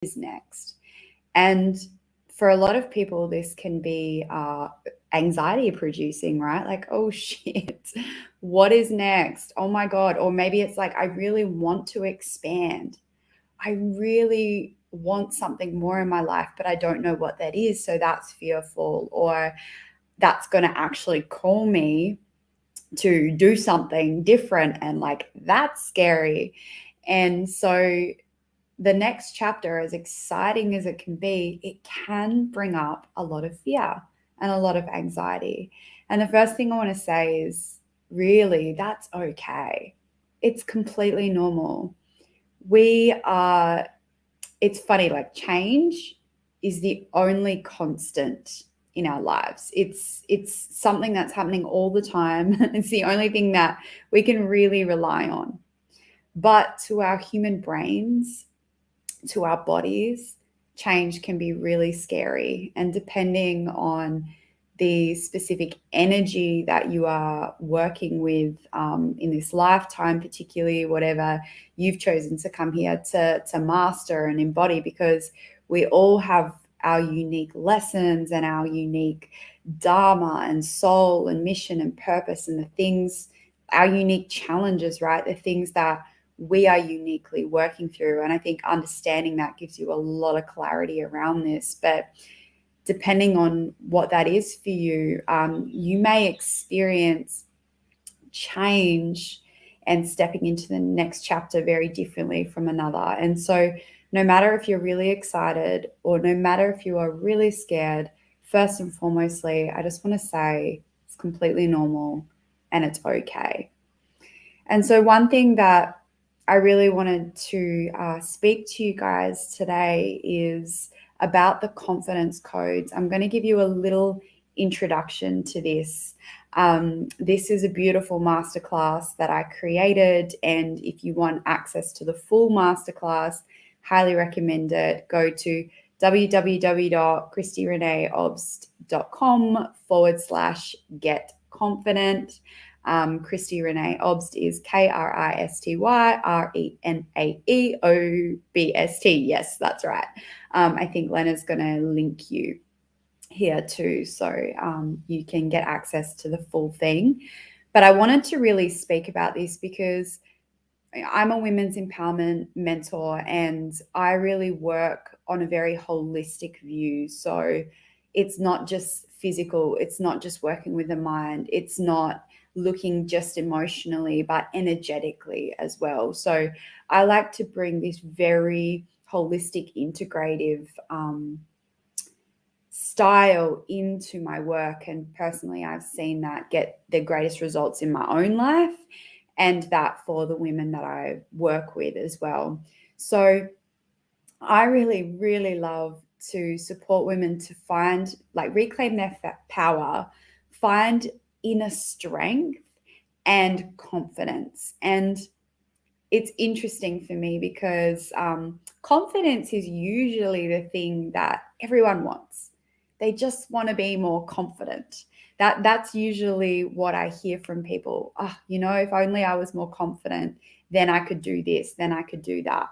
is next? And for a lot of people, this can be anxiety producing, right? Like, oh shit, what is next? Oh my God. Or maybe it's like, I really want to expand. I really want something more in my life, but I don't know what that is. So that's fearful, or that's going to actually call me to do something different. And like, that's scary. And so the next chapter, as exciting as it can be, it can bring up a lot of fear and a lot of anxiety. And the first thing I want to say is really, that's okay. It's completely normal. We are, it's funny, like change is the only constant in our lives. It's something that's happening all the time. It's the only thing that we can really rely on. But to our human brains, to our bodies, change can be really scary. And depending on the specific energy that you are working with in this lifetime, particularly whatever you've chosen to come here to master and embody, because we all have our unique lessons and our unique dharma and soul and mission and purpose, and the things, our unique challenges, right? The things that we are uniquely working through. And I think understanding that gives you a lot of clarity around this. But depending on what that is for you, you may experience change and stepping into the next chapter very differently from another. And so, no matter if you're really excited or no matter if you are really scared, first and foremostly, I just want to say it's completely normal and it's okay. And so, one thing that I really wanted to speak to you guys today is about the confidence codes. I'm going to give you a little introduction to this. This is a beautiful masterclass that I created, and if you want access to the full masterclass, highly recommend it. Go to www.kristyrenaeobst.com/get confident. Kristy Renae Obst is KristyRenaeobst. Yes, that's right. I think Lena's going to link you here too, so you can get access to the full thing. But I wanted to really speak about this because I'm a women's empowerment mentor, and I really work on a very holistic view. So it's not just physical, it's not just working with the mind, it's not looking just emotionally, but energetically as well. So I like to bring this very holistic, integrative style into my work. And personally, I've seen that get the greatest results in my own life, and that for the women that I work with as well. So I really, really love to support women to find, like, reclaim their power, find inner strength and confidence. And it's interesting for me because confidence is usually the thing that everyone wants. They just want to be more confident. That's usually what I hear from people. Oh, if only I was more confident, then I could do this, then I could do that.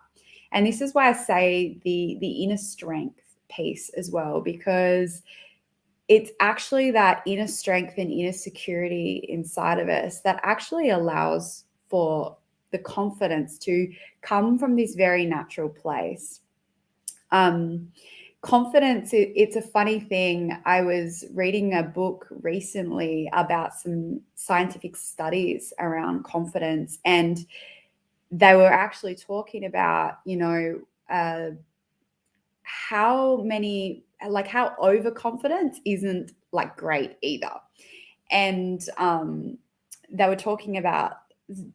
And this is why I say the inner strength piece as well, because it's actually that inner strength and inner security inside of us that actually allows for the confidence to come from this very natural place. Confidence, it's a funny thing. I was reading a book recently about some scientific studies around confidence, and they were actually talking about, how many, like, how overconfidence isn't like great either. And they were talking about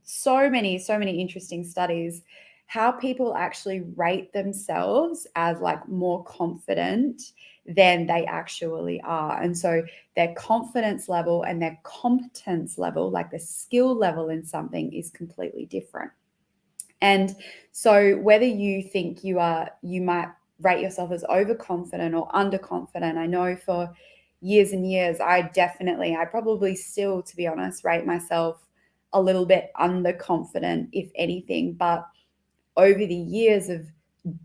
so many interesting studies, how people actually rate themselves as like more confident than they actually are. And so their confidence level and their competence level, like the skill level in something, is completely different. And so whether you think you might rate yourself as overconfident or underconfident, I know for years and years, I probably still, to be honest, rate myself a little bit underconfident, if anything. But over the years of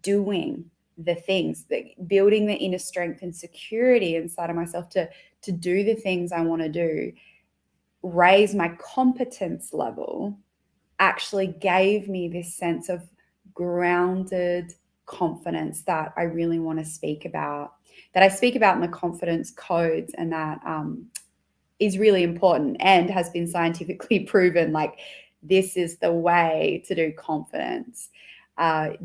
doing, the things, building the inner strength and security inside of myself to do the things I want to do, raise my competence level, actually gave me this sense of grounded confidence that I really want to speak about, that I speak about in the confidence codes, and that is really important and has been scientifically proven. Like, this is the way to do confidence.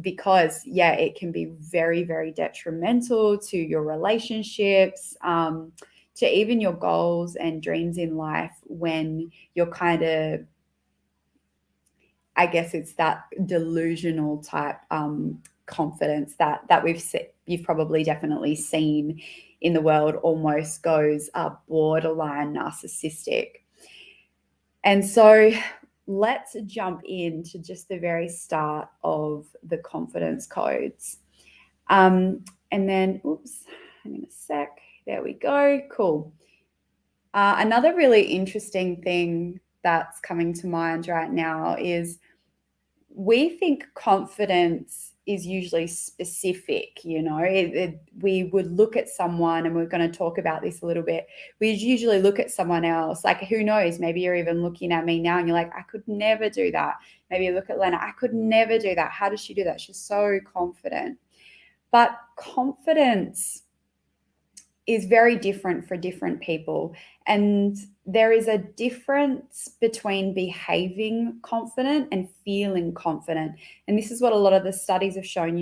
Because it can be very, very detrimental to your relationships, to even your goals and dreams in life, when you're kind of, I guess it's that delusional type confidence that you've probably definitely seen in the world, almost goes borderline narcissistic. And so let's jump into just the very start of the confidence codes. And then, hang on a sec. There we go. Cool. Another really interesting thing that's coming to mind right now is, we think confidence is usually specific. We would look at someone, and we're going to talk about this a little bit. We usually look at someone else, like, who knows, maybe you're even looking at me now and you're like, I could never do that. Maybe you look at Lena, I could never do that. How does she do that? She's so confident. But confidence is very different for different people. And there is a difference between behaving confident and feeling confident. And this is what a lot of the studies have shown,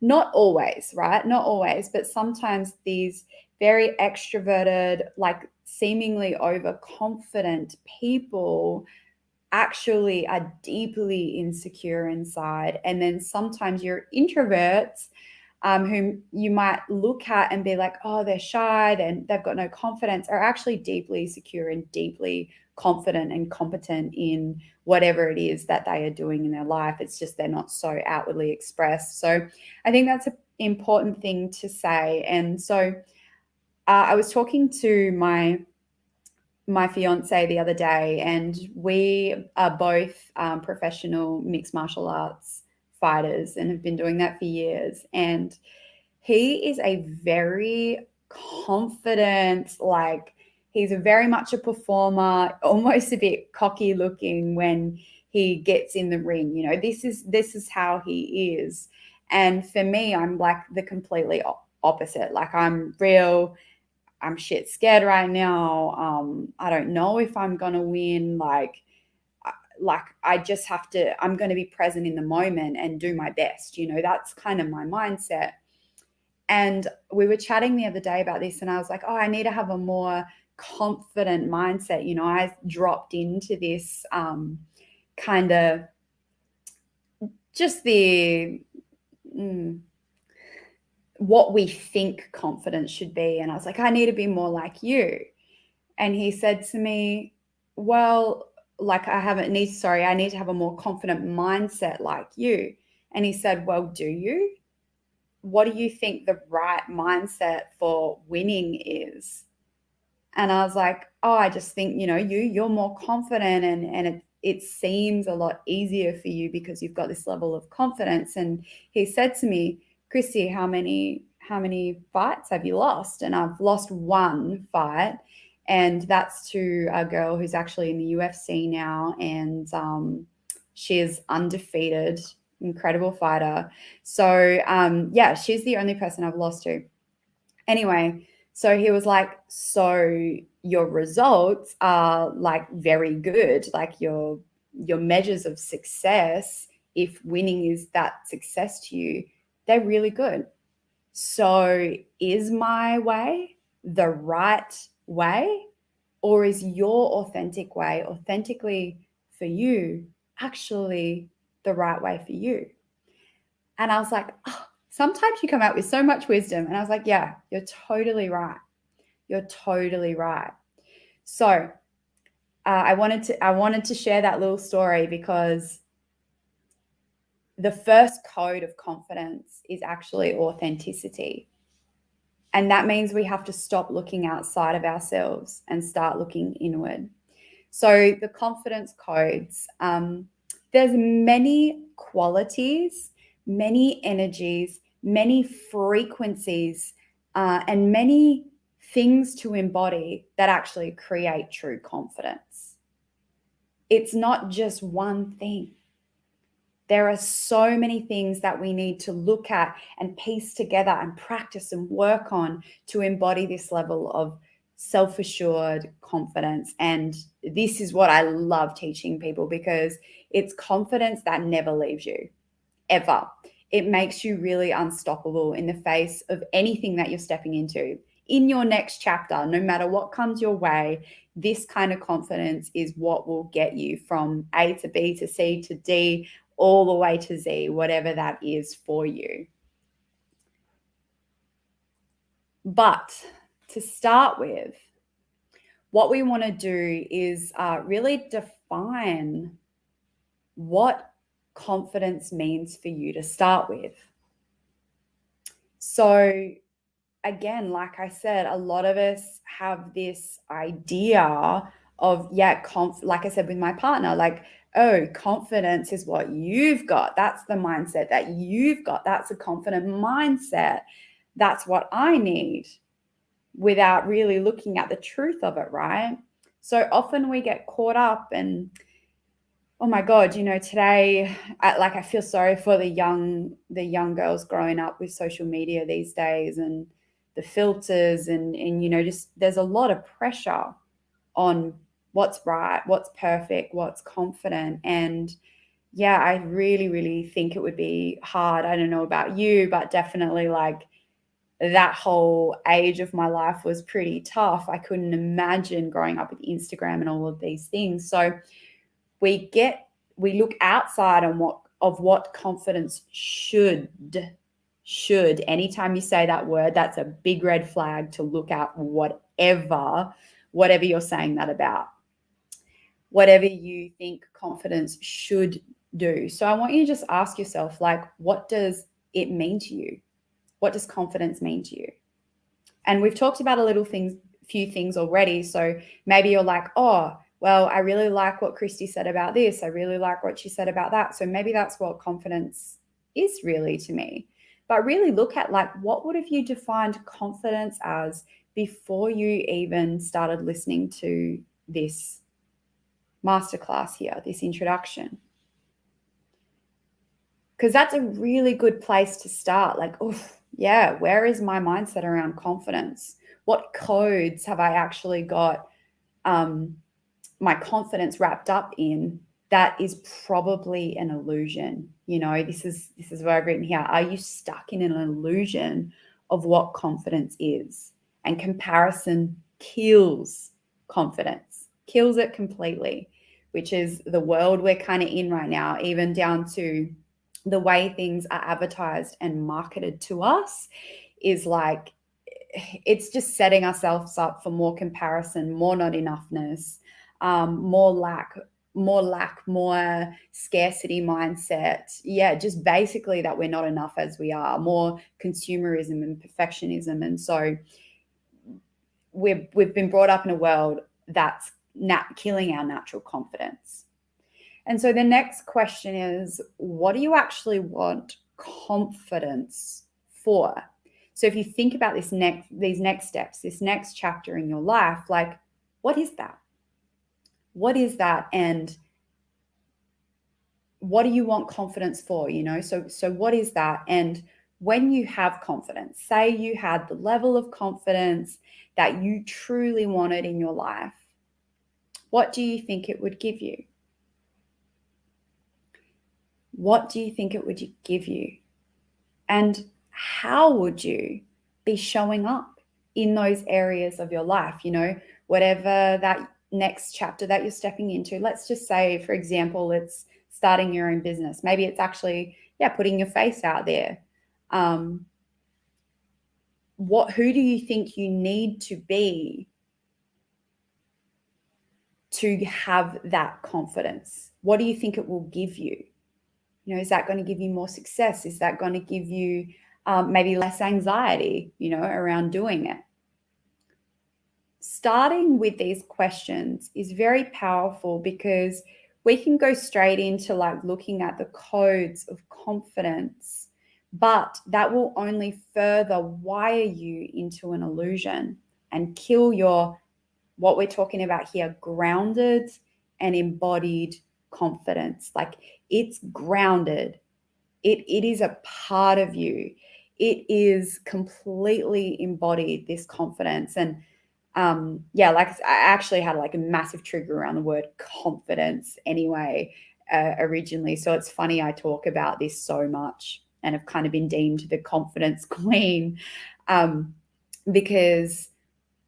not always, right? Not always, but sometimes these very extroverted, like seemingly overconfident people actually are deeply insecure inside. And then sometimes your introverts, whom you might look at and be like, oh, they're shy, then they've got no confidence, are actually deeply secure and deeply confident and competent in whatever it is that they are doing in their life. It's just they're not so outwardly expressed. So I think that's an important thing to say. And so I was talking to my fiance the other day, and we are both professional mixed martial arts fighters and have been doing that for years. And he is a very confident, like, he's very much a performer, almost a bit cocky looking when he gets in the ring. This is how he is. And for me, I'm like the completely opposite. Like, I'm shit scared right now. I don't know if I'm going to win. I just have to, I'm going to be present in the moment and do my best. That's kind of my mindset. And we were chatting the other day about this, and I was like, oh, I need to have a more confident mindset. I dropped into this kind of just what we think confidence should be. And I was like, I need to be more like you. And he said to me, well, like, I need to have a more confident mindset like you. And he said, well, do you? What do you think the right mindset for winning is? And I was like, oh, I just think, you're more confident, and it seems a lot easier for you because you've got this level of confidence. And he said to me, Christy, how many fights have you lost? And I've lost one fight, and that's to a girl who's actually in the UFC now, and she is undefeated, incredible fighter. So she's the only person I've lost to. Anyway, so he was like, so your results are like very good, like your measures of success, if winning is that success to you, they're really good. So is my way the right way, or is your authentic way, authentically for you, actually the right way for you? And I was like, oh, sometimes you come out with so much wisdom. And I was like, yeah, you're totally right. You're totally right. So I wanted to share that little story, because the first code of confidence is actually authenticity. And that means we have to stop looking outside of ourselves and start looking inward. So the confidence codes, there's many qualities, many energies, many frequencies, and many things to embody that actually create true confidence. It's not just one thing. There are so many things that we need to look at and piece together and practice and work on to embody this level of self-assured confidence. And this is what I love teaching people, because it's confidence that never leaves you, ever. It makes you really unstoppable in the face of anything that you're stepping into. In your next chapter, no matter what comes your way, this kind of confidence is what will get you from A to B to C to D, all the way to Z, whatever that is for you. But to start with, what we want to do is really define what confidence means for you to start with. So again, like I said, a lot of us have this idea of, like I said with my partner, like, oh, confidence is what you've got. That's the mindset that you've got. That's a confident mindset. That's what I need, without really looking at the truth of it, right? So often we get caught up and, oh my God, today, I feel sorry for the young girls growing up with social media these days, and the filters, and just there's a lot of pressure on what's right, what's perfect, what's confident. And yeah, I really, really think it would be hard. I don't know about you, but definitely like that whole age of my life was pretty tough. I couldn't imagine growing up with Instagram and all of these things. So we look outside on what confidence should. Anytime you say that word, that's a big red flag to look at whatever you're saying that about, whatever you think confidence should do. So I want you to just ask yourself, like, what does it mean to you? What does confidence mean to you? And we've talked about few things already. So maybe you're like, oh, well, I really like what Kristy said about this. I really like what she said about that. So maybe that's what confidence is really to me. But really look at, like, what would have you defined confidence as before you even started listening to this masterclass here, this introduction? Because that's a really good place to start. Like, oh, yeah, where is my mindset around confidence? What codes have I actually got my confidence wrapped up in that is probably an illusion? This is what I've written here. Are you stuck in an illusion of what confidence is? And comparison kills confidence, kills it completely, which is the world we're kind of in right now, even down to the way things are advertised and marketed to us is like, it's just setting ourselves up for more comparison, more not enoughness, more lack, more scarcity mindset. Yeah, just basically that we're not enough as we are, more consumerism and perfectionism. And so we've been brought up in a world that's killing our natural confidence. And so the next question is, what do you actually want confidence for? So if you think about these next steps, this next chapter in your life, like, what is that? What is that? And what do you want confidence for? So what is that? And when you have confidence, say you had the level of confidence that you truly wanted in your life, what do you think it would give you? What do you think it would give you? And how would you be showing up in those areas of your life? Whatever that next chapter that you're stepping into. Let's just say, for example, it's starting your own business. Maybe it's actually, putting your face out there. Who do you think you need to be to have that confidence? What do you think it will give you? Is that going to give you more success? Is that going to give you maybe less anxiety, around doing it? Starting with these questions is very powerful, because we can go straight into like looking at the codes of confidence, But that will only further wire you into an illusion and kill your, what we're talking about here, grounded and embodied confidence. Like, it's grounded. It is a part of you. It is completely embodied, this confidence. And like I actually had like a massive trigger around the word confidence anyway, originally. So it's funny I talk about this so much and have kind of been deemed the confidence queen, because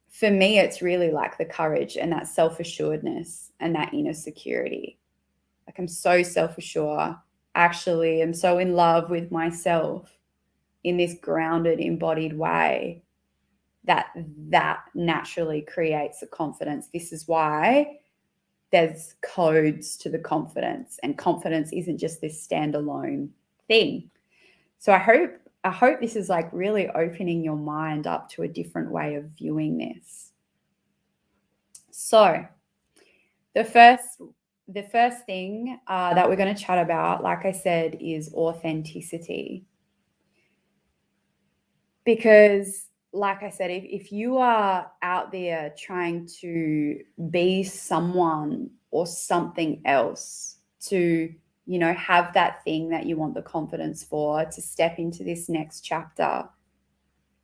for me, it's really like the courage and that self-assuredness and that inner security. Like, I'm so self-assured. Actually, I'm so in love with myself in this grounded, embodied way that naturally creates a confidence. This is why there's codes to the confidence, and confidence isn't just this standalone thing. So I hope this is like really opening your mind up to a different way of viewing this. So the first thing that we're going to chat about, like I said, is authenticity. Because, like I said, if you are out there trying to be someone or something else to, have that thing that you want the confidence for, to step into this next chapter,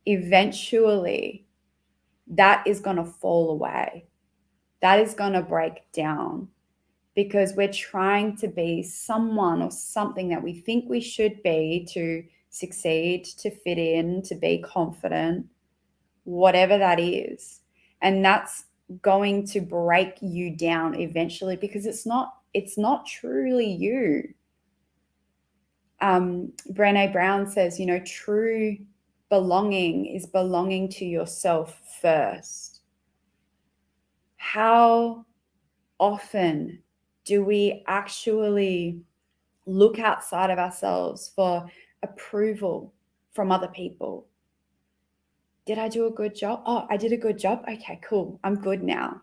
eventually that is going to fall away. That is going to break down, because we're trying to be someone or something that we think we should be to succeed, to fit in, to be confident, whatever that is. And that's going to break you down eventually, because it's not truly you. Brené Brown says, true belonging is belonging to yourself first. How often do we actually look outside of ourselves for approval from other people? Did I do a good job? Oh, I did a good job. Okay, cool. I'm good now.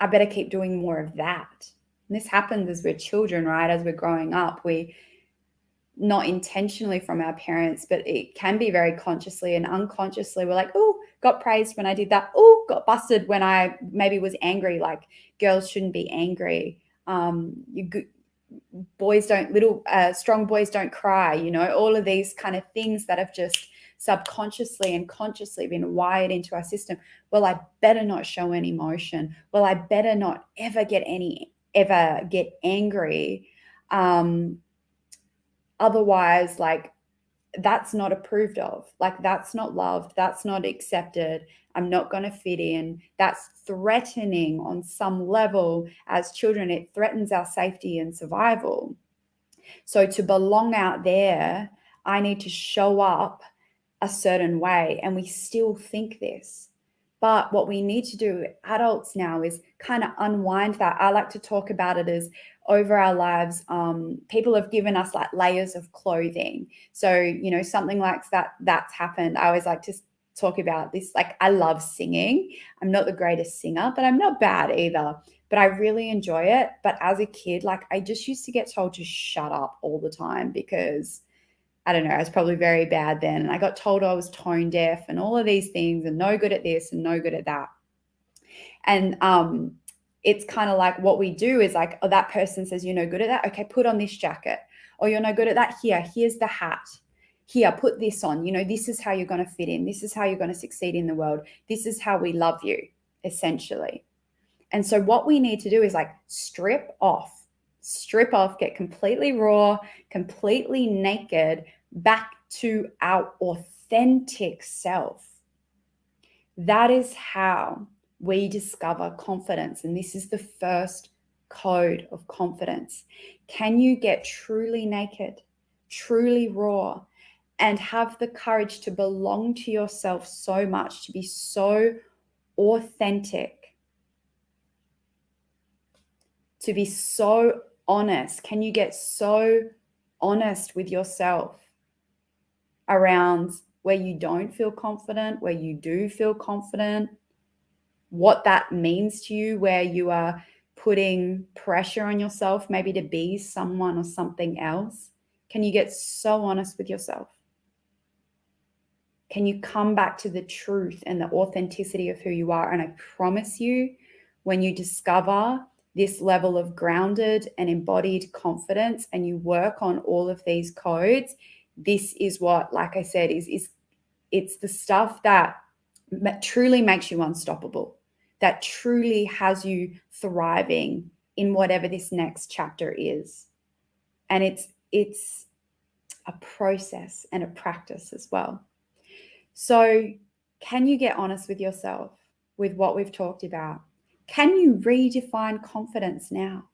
I better keep doing more of that. And this happens as we're children, right? As we're growing up, we, not intentionally from our parents, but it can be very consciously and unconsciously, we're like, oh, got praised when I did that. Oh, got busted when I maybe was angry. Like, girls shouldn't be angry. Strong boys don't cry, all of these kind of things that have just subconsciously and consciously been wired into our system. Well, I better not show any emotion. Well, I better not ever get angry. Otherwise, like, that's not approved of. Like, that's not loved. That's not accepted. I'm not going to fit in. That's threatening on some level. As children, it threatens our safety and survival. So to belong out there, I need to show up a certain way. And we still think this. But what we need to do, adults now, is kind of unwind that. I like to talk about it as, over our lives, people have given us like layers of clothing. So, something like that's happened. I always like to talk about this. Like, I love singing. I'm not the greatest singer, but I'm not bad either. But I really enjoy it. But as a kid, like, I just used to get told to shut up all the time, because I don't know, I was probably very bad then. And I got told I was tone deaf and all of these things, and no good at this and no good at that. And it's kind of like, what we do is like, oh, that person says, you're no good at that. Okay, put on this jacket. Or you're no good at that. Here's the hat. Here, put this on. This is how you're going to fit in. This is how you're going to succeed in the world. This is how we love you, essentially. And so what we need to do is like strip off, get completely raw, completely naked, back to our authentic self. That is how we discover confidence. And this is the first code of confidence. Can you get truly naked, truly raw, and have the courage to belong to yourself so much, to be so authentic, to be so honest? Can you get so honest with yourself around where you don't feel confident, where you do feel confident, what that means to you, where you are putting pressure on yourself maybe to be someone or something else? Can you get so honest with yourself? Can you come back to the truth and the authenticity of who you are? And I promise you, when you discover this level of grounded and embodied confidence and you work on all of these codes, this is what, like I said, is it's the stuff that truly makes you unstoppable, that truly has you thriving in whatever this next chapter is. And it's a process and a practice as well. So can you get honest with yourself with what we've talked about? Can you redefine confidence now?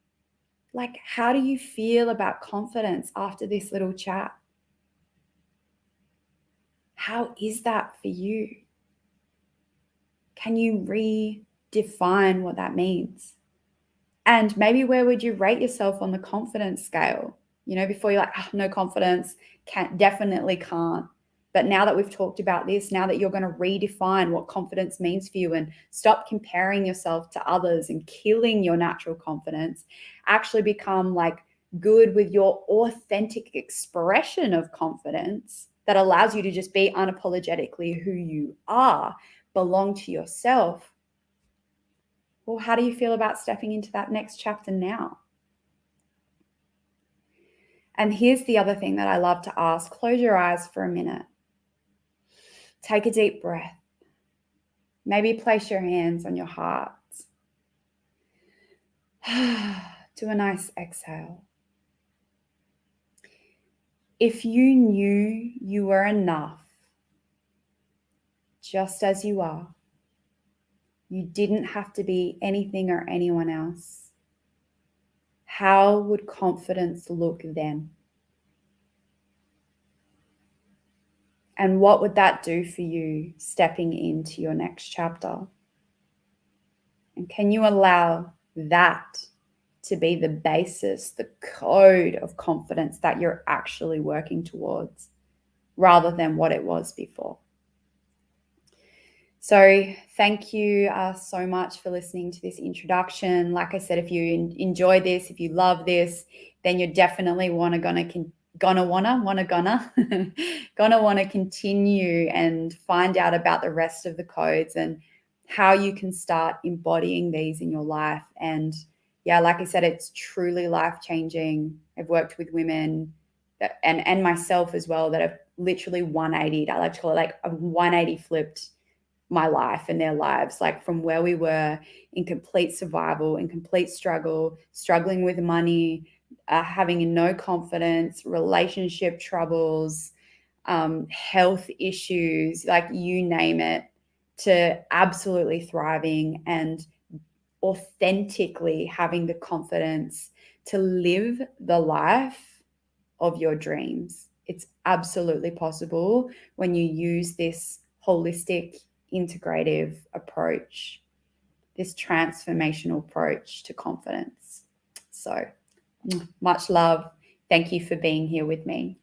Like, how do you feel about confidence after this little chat? How is that for you? Can you redefine what that means? And maybe where would you rate yourself on the confidence scale? You know, before you're like, oh, no confidence, definitely can't. But now that we've talked about this, now that you're going to redefine what confidence means for you and stop comparing yourself to others and killing your natural confidence, actually become like good with your authentic expression of confidence that allows you to just be unapologetically who you are, belong to yourself. Well, how do you feel about stepping into that next chapter now? And here's the other thing that I love to ask. Close your eyes for a minute. Take a deep breath. Maybe place your hands on your heart. Do a nice exhale. If you knew you were enough, just as you are, you didn't have to be anything or anyone else, how would confidence look then? And what would that do for you stepping into your next chapter? And can you allow that to be the basis, the code of confidence that you're actually working towards, rather than what it was before? So thank you so much for listening to this introduction. Like I said, if you enjoy this, if you love this, then you're definitely gonna continue and find out about the rest of the codes and how you can start embodying these in your life. And yeah, like I said, it's truly life-changing. I've worked with women and myself as well that have literally 180'd. I like to call it like a 180 flipped my life and their lives, like from where we were in complete survival, in complete struggle, struggling with money, having no confidence, relationship troubles, health issues, like you name it, to absolutely thriving and authentically having the confidence to live the life of your dreams. It's absolutely possible when you use this holistic, integrative approach, this transformational approach to confidence. So much love. Thank you for being here with me.